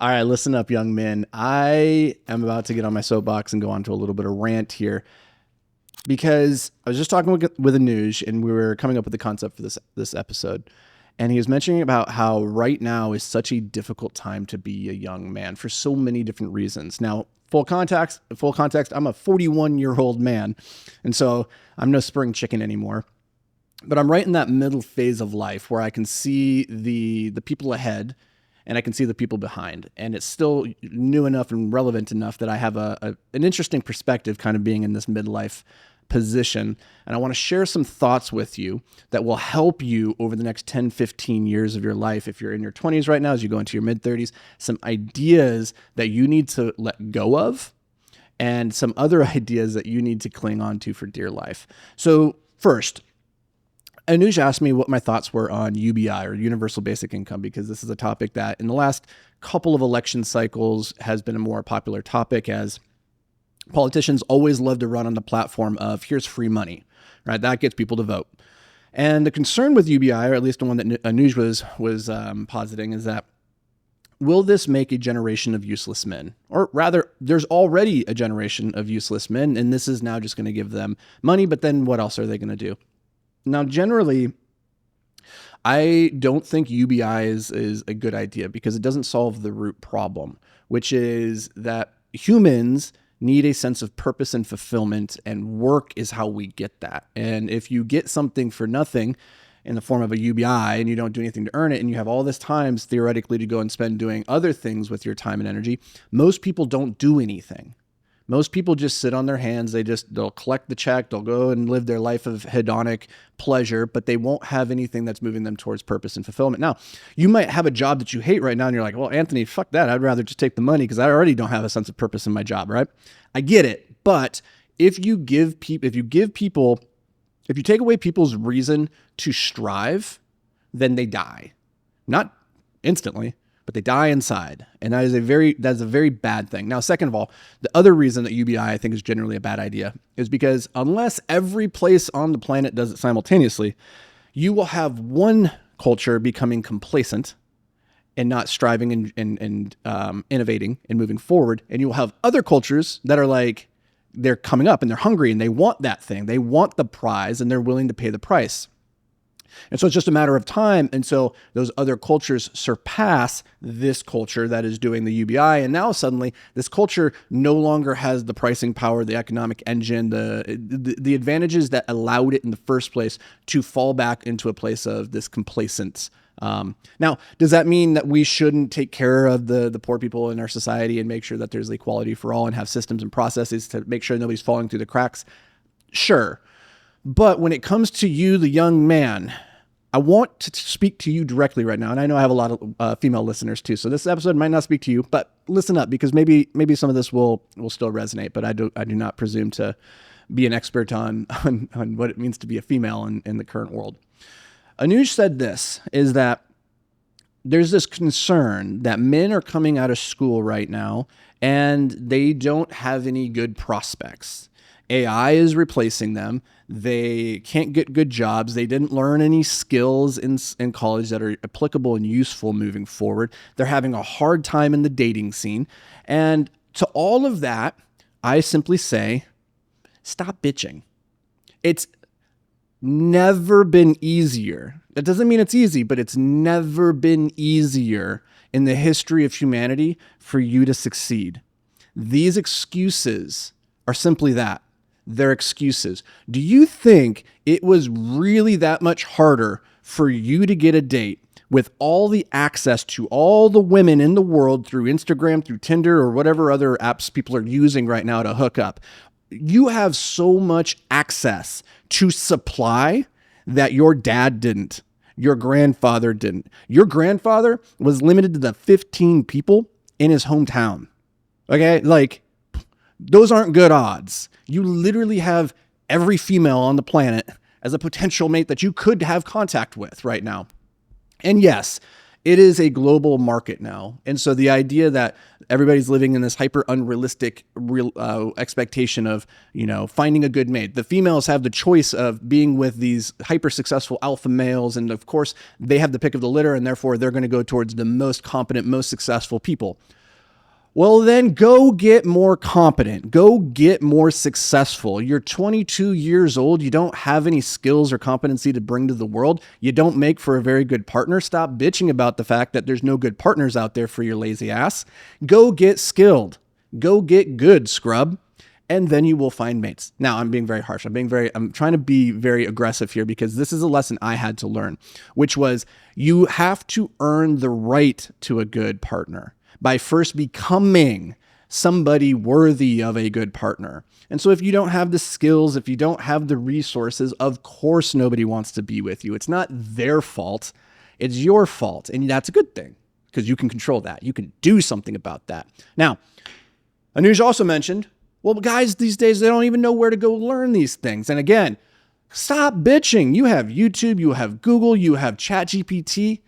All right, listen up, young men. I am about to get on my soapbox and go on to a little bit of rant here because I was just talking with Anuj, and we were coming up with the concept for this episode, and he was mentioning about how right now is such a difficult time to be a young man for so many different reasons. Now, full context. I'm a 41-year-old man, and so I'm no spring chicken anymore. But I'm right in that middle phase of life where I can see the people ahead and I can see the people behind. And it's still new enough and relevant enough that I have an interesting perspective kind of being in this midlife position. And I want to share some thoughts with you that will help you over the next 10, 15 years of your life. If you're in your 20s right now, as you go into your mid 30s, some ideas that you need to let go of and some other ideas that you need to cling on to for dear life. So first, Anuj asked me what my thoughts were on UBI, or universal basic income, because this is a topic that in the last couple of election cycles has been a more popular topic, as politicians always love to run on the platform of here's free money, right? That gets people to vote. And the concern with UBI, or at least the one that Anuj was positing, is that will this make a generation of useless men? Or rather, there's already a generation of useless men, and this is now just going to give them money, but then what else are they going to do? Now, generally, I don't think UBI is a good idea because it doesn't solve the root problem, which is that humans need a sense of purpose and fulfillment, and work is how we get that. And if you get something for nothing in the form of a UBI and you don't do anything to earn it, and you have all this time theoretically to go and spend doing other things with your time and energy, most people don't do anything. Most people just sit on their hands. They'll collect the check. They'll go and live their life of hedonic pleasure, but they won't have anything that's moving them towards purpose and fulfillment. Now, you might have a job that you hate right now, and you're like, well, Anthony, fuck that. I'd rather just take the money because I already don't have a sense of purpose in my job, right? I get it. But if you take away people's reason to strive, then they die. Not instantly, but they die inside. And that's a very bad thing. Now, second of all, the other reason that UBI I think is generally a bad idea is because unless every place on the planet does it simultaneously, you will have one culture becoming complacent and not striving and innovating and moving forward. And you will have other cultures that are like, they're coming up and they're hungry and they want that thing. They want the prize and they're willing to pay the price. And so it's just a matter of time until those other cultures surpass this culture that is doing the UBI. And now suddenly this culture no longer has the pricing power, the economic engine, the advantages that allowed it in the first place to fall back into a place of this complacence. Now, does that mean that we shouldn't take care of the poor people in our society and make sure that there's equality for all and have systems and processes to make sure nobody's falling through the cracks? Sure. But when it comes to you, the young man, I want to speak to you directly right now. And I know I have a lot of female listeners too. So this episode might not speak to you, but listen up, because maybe some of this will still resonate, but I do not presume to be an expert on what it means to be a female in the current world. Anuj said this, is that there's this concern that men are coming out of school right now and they don't have any good prospects. AI is replacing them. They can't get good jobs. They didn't learn any skills in college that are applicable and useful moving forward. They're having a hard time in the dating scene. And to all of that, I simply say, stop bitching. It's never been easier. That doesn't mean it's easy, but it's never been easier in the history of humanity for you to succeed. These excuses are simply that. They're excuses. Do you think it was really that much harder for you to get a date with all the access to all the women in the world through Instagram, through Tinder, or whatever other apps people are using right now to hook up? You have so much access to supply that your dad didn't. Your grandfather didn't. Your grandfather was limited to the 15 people in his hometown. Okay? Like, those aren't good odds. You literally have every female on the planet as a potential mate that you could have contact with right now. And yes, It is a global market now. And so the idea that everybody's living in this hyper unrealistic expectation of, finding a good mate. The females have the choice of being with these hyper successful alpha males. And of course, they have the pick of the litter, and therefore they're going to go towards the most competent, most successful people. Well, then go get more competent. Go get more successful. You're 22 years old. You don't have any skills or competency to bring to the world. You don't make for a very good partner. Stop bitching about the fact that there's no good partners out there for your lazy ass. Go get skilled. Go get good, scrub. And then you will find mates. Now, I'm being very harsh. I'm trying to be very aggressive here because this is a lesson I had to learn, which was you have to earn the right to a good partner by first becoming somebody worthy of a good partner. And so if you don't have the skills, if you don't have the resources, of course nobody wants to be with you. It's not their fault. It's your fault. And that's a good thing because you can control that. You can do something about that. Now, Anuj also mentioned, well, guys, these days, they don't even know where to go learn these things. And again, stop bitching. You have YouTube, you have Google, you have ChatGPT.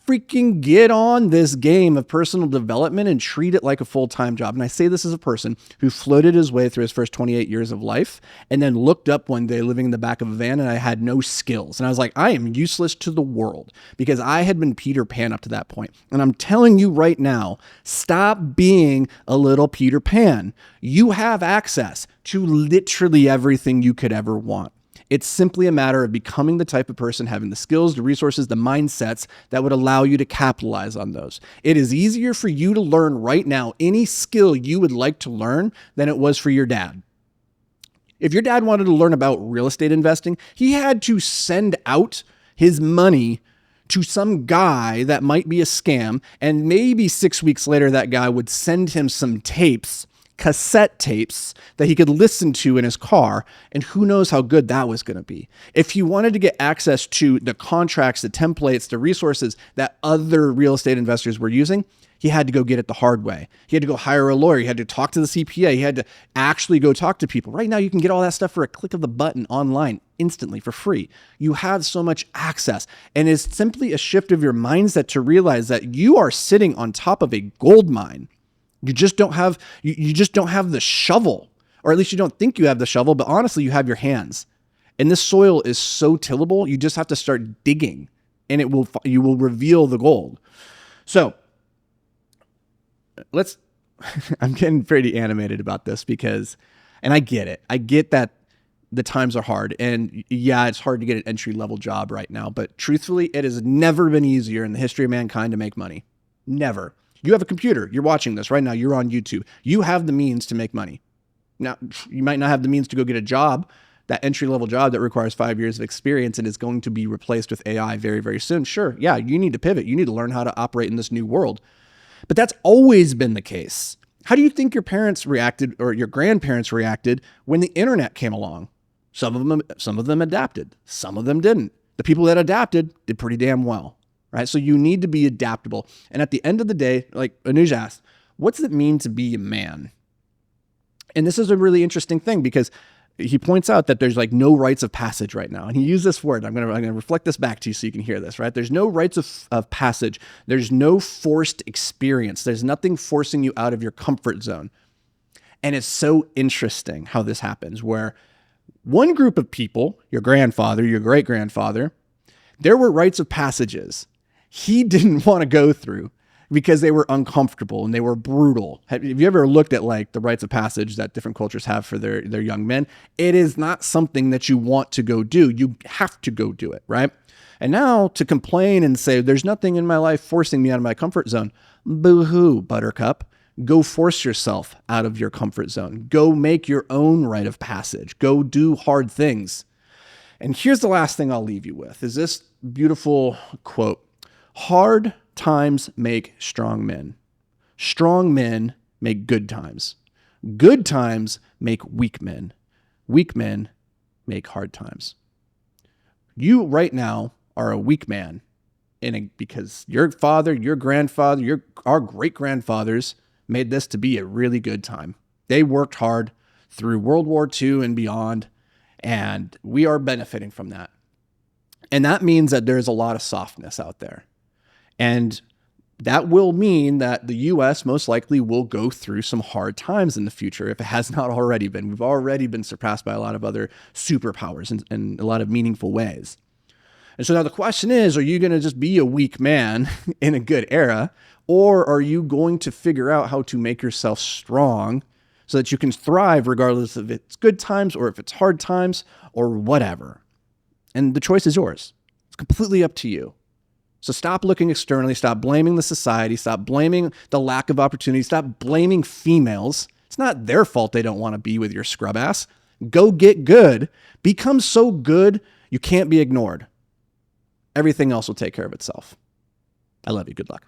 Freaking get on this game of personal development and treat it like a full-time job. And I say this as a person who floated his way through his first 28 years of life and then looked up one day living in the back of a van and I had no skills. And I was like, I am useless to the world because I had been Peter Pan up to that point. And I'm telling you right now, stop being a little Peter Pan. You have access to literally everything you could ever want. It's simply a matter of becoming the type of person having the skills, the resources, the mindsets that would allow you to capitalize on those. It is easier for you to learn right now any skill you would like to learn than it was for your dad. If your dad wanted to learn about real estate investing, he had to send out his money to some guy that might be a scam. And maybe 6 weeks later, that guy would send him some tapes, cassette tapes that he could listen to in his car, and who knows how good that was going to be. If he wanted to get access to the contracts, the templates, the resources that other real estate investors were using, he had to go get it the hard way. He had to go hire a lawyer. He had to talk to the CPA. He had to actually go talk to people. Right now, you can get all that stuff for a click of the button online instantly for free. You have so much access, and it's simply a shift of your mindset to realize that you are sitting on top of a gold mine. You just don't have the shovel, or at least you don't think you have the shovel, but honestly, you have your hands. And this soil is so tillable, you just have to start digging, and you will reveal the gold. So I'm getting pretty animated about this because, and I get it. I get that the times are hard, and yeah, it's hard to get an entry-level job right now, but truthfully, it has never been easier in the history of mankind to make money. Never. You have a computer. You're watching this right now. You're on YouTube. You have the means to make money. Now, you might not have the means to go get a job, that entry-level job that requires 5 years of experience and is going to be replaced with AI very, very soon. Sure, yeah, you need to pivot. You need to learn how to operate in this new world. But that's always been the case. How do you think your parents reacted or your grandparents reacted when the internet came along? Some of them adapted. Some of them didn't. The people that adapted did pretty damn well. Right? So you need to be adaptable. And at the end of the day, like Anuj asked, what's it mean to be a man? And this is a really interesting thing because he points out that there's like no rites of passage right now. And he used this word. I'm going to reflect this back to you so you can hear this, right? There's no rites of passage. There's no forced experience. There's nothing forcing you out of your comfort zone. And it's so interesting how this happens, where one group of people, your grandfather, your great-grandfather, there were rites of passages he didn't want to go through because they were uncomfortable and they were brutal. Have you ever looked at like the rites of passage that different cultures have for their young men? It is not something that you want to go do. You have to go do it, right? And now to complain and say, there's nothing in my life forcing me out of my comfort zone. Boo-hoo, buttercup. Go force yourself out of your comfort zone. Go make your own rite of passage. Go do hard things. And here's the last thing I'll leave you with, is this beautiful quote. Hard times make strong men. Strong men make good times. Good times make weak men. Weak men make hard times. You right now are a weak man because your father, your grandfather, our great-grandfathers made this to be a really good time. They worked hard through World War II and beyond, and we are benefiting from that. And that means that there's a lot of softness out there. And that will mean that the US most likely will go through some hard times in the future if it has not already been. We've already been surpassed by a lot of other superpowers in a lot of meaningful ways. And so now the question is, are you going to just be a weak man in a good era, or are you going to figure out how to make yourself strong so that you can thrive regardless if it's good times or if it's hard times or whatever? And the choice is yours. It's completely up to you. So stop looking externally, stop blaming the society, stop blaming the lack of opportunity, stop blaming females. It's not their fault they don't want to be with your scrub ass. Go get good. Become so good you can't be ignored. Everything else will take care of itself. I love you. Good luck.